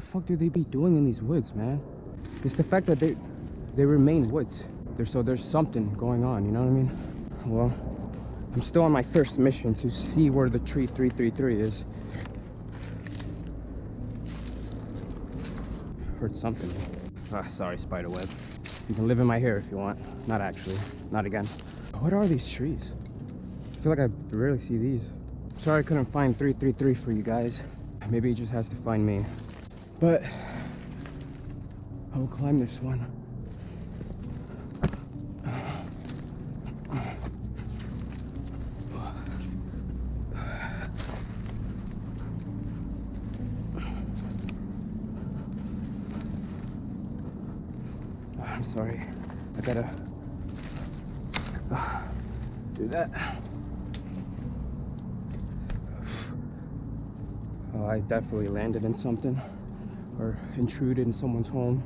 fuck do they be doing in these woods, man? It's the fact that they remain woods. So there's something going on, you know what I mean? Well, I'm still on my first mission to see where the tree 333 is. Heard something. Ah, sorry, spider web. You can live in my hair if you want. Not actually. Not again. What are these trees? I feel like I rarely see these. Sorry I couldn't find 333 for you guys. Maybe it just has to find me. But I will climb this one. I'm sorry. I gotta do that. Oh, I definitely landed in something or intruded in someone's home.